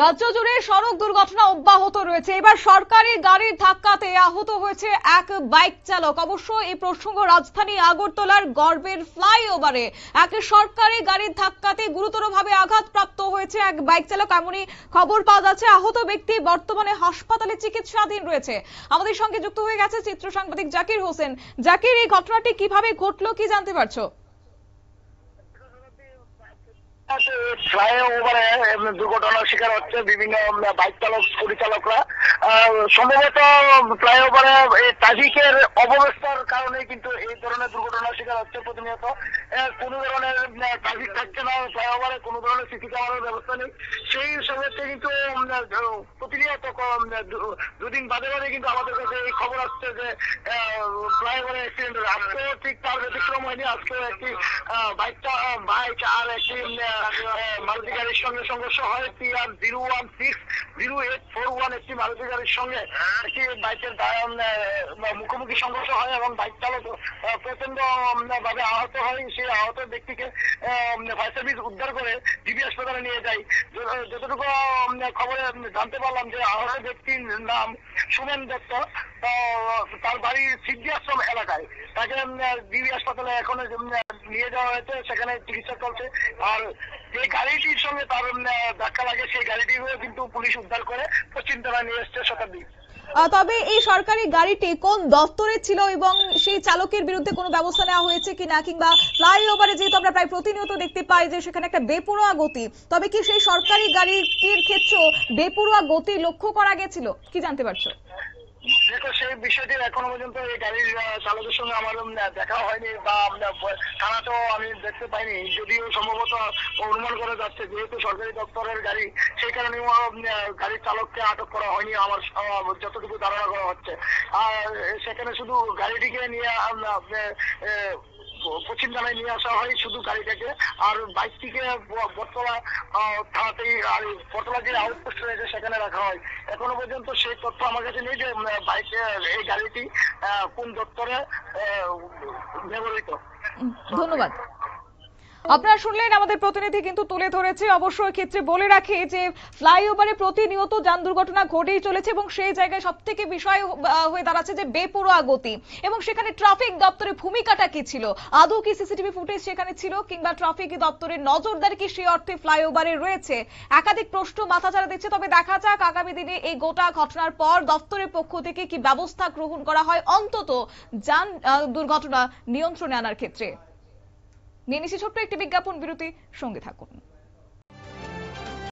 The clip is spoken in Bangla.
রাজ্য জুড়ে সড়ক দুর্ঘটনা অব্যাহত রয়েছে। এবার সরকারি গাড়ির ধাক্কাতে আহত হয়েছে এক বাইক চালক। অবশ্য এই প্রসঙ্গ রাজধানী আগরতলার গর্বের ফ্লাইওভারে এক সরকারি গাড়ির ধাক্কাতে গুরুতরভাবে আঘাতপ্রাপ্ত হয়েছে এক বাইক চালক, এমনই খবর পাওয়া যাচ্ছে। আহত ব্যক্তি বর্তমানে হাসপাতালে চিকিৎসাধীন রয়েছে। আমাদের সঙ্গে যুক্ত হয়ে গেছে চিত্র সাংবাদিক জাকির হোসেন। জাকির, এই ঘটনাটি কিভাবে ঘটলো কি জানতে পারছো? ফ্লাইওভারে দুর্ঘটনার শিকার হচ্ছে বিভিন্ন বাইক চালক পরিচালকরা। সম্ভবত ফ্লাইওভারে ট্রাফিকের অব্যবস্থার কারণে কিন্তু এই ধরনের দুর্ঘটনার শিকার হচ্ছে প্রতিনিয়ত। কোনো ধরনের ট্রাফিক থাকছে না ফ্লাইওভারে, কোনো ধরনের সিসি ক্যামেরার ব্যবস্থা নেই। সেই সময়তে কিন্তু প্রতিনিয়ত দুদিন বাদে বাদে কিন্তু আমাদের কাছে এই খবর আসছে যে ফ্লাইওভারে অ্যাক্সিডেন্ট হয়েছে। আজকেও ঠিক তার ব্যতিক্রম হয়নি। আজকেও একটি বাইক আর একটি মারুতি গাড়ির সঙ্গে সংঘর্ষ হয়। PR0160841 একটি মারুতি গাড়ির সঙ্গে একটি বাইকের মুখোমুখি সংঘর্ষ হয় এবং বাইক চালক প্রচন্ড ভাবে আহত হয়। সেই আহত ব্যক্তিকে ফায়ার সার্ভিস উদ্ধার করে জিবি হাসপাতালে নিয়ে যায়। যতটুকু খবরে জানতে পারলাম যে আহত ব্যক্তির নাম সুমেন দত্ত, তার বাড়ি সিদ্ধি আশ্রম এলাকায়। তাকে জিবি হাসপাতালে এখন নিয়ে যাওয়া হয়েছে, সেখানে চিকিৎসা চলছে। আর যে গাড়িটির সঙ্গে তার ধাক্কা লাগে সেই গাড়িটিও কিন্তু পুলিশ উদ্ধার করে পশ্চিম থানায় নিয়ে এসছে শতাব্দী। তবে এই সরকারি গাড়িটি কোন দপ্তরে ছিল এবং সেই চালকের বিরুদ্ধে কোনো ব্যবস্থা নেওয়া হয়েছে কিনা, কিংবা ফ্লাইওভারে যেহেতু আমরা প্রায় প্রতিনিয়ত দেখতে পাই যে সেখানে একটা বেপরোয়া গতি, তবে কি সেই সরকারি গাড়িটির ক্ষেত্রেও বেপরোয়া গতি লক্ষ্য করা গেছিল, কি জানতে পারছো? দেখো, সেই বিষয়টি এখনো পর্যন্ত এই গাড়ির চালকের সঙ্গে আমার দেখা হয়নি বা থানাতেও আমি দেখতে পাইনি। যদিও সম্ভবত অনুমান করা যাচ্ছে যেহেতু সরকারি দপ্তরের গাড়ি, সেই কারণে গাড়ির চালককে আটক করা হয়নি আমার যতটুকু ধারণা করা হচ্ছে। আর সেখানে শুধু গাড়িটিকে নিয়ে পশ্চিম থানায় নিয়ে আসা হয় শুধু গাড়িটাকে, আর বাইকটিকে বটতলা থানাতেই বটতলা যে আউটপোস্ট রয়েছে সেখানে রাখা হয়। এখনো পর্যন্ত সেই তথ্য আমার কাছে নেই যে বাইকের এই গাড়িটি কোন দপ্তরে ব্যবহৃত। ধন্যবাদ। আপনারা শুনলেন, আমাদের প্রতিনিধি কিন্তু তুলে ধরেছে। অবশ্য ক্ষেত্রে বলে রাখি যে ফ্লাইওভারে প্রতিনিয়ত যান দুর্ঘটনা ঘটেই চলেছে এবং সেই জায়গায় সব থেকে বিষয় হয়ে দাঁড়াচ্ছে যে বেপরোয়া গতি, এবং সেখানে ট্রাফিক দপ্তরের ভূমিকাটা কি ছিল, আদৌ কি সিসিটিভি ফুটেজ সেখানে ছিল, কিংবা ট্রাফিক দপ্তরের নজরদারি কি সেই অর্থে ফ্লাইওভারে রয়েছে, একাধিক প্রশ্ন মাথাচাড়া দিচ্ছে। তবে দেখা যাক আগামী দিনে এই গোটা ঘটনার পর দপ্তরের পক্ষ থেকে কি ব্যবস্থা গ্রহণ করা হয় অন্তত যান দুর্ঘটনা নিয়ন্ত্রণে আনার ক্ষেত্রে। নিয়ে নিচ্ছি ছোট্ট একটি বিজ্ঞাপন বিরতি, সঙ্গে থাকুন।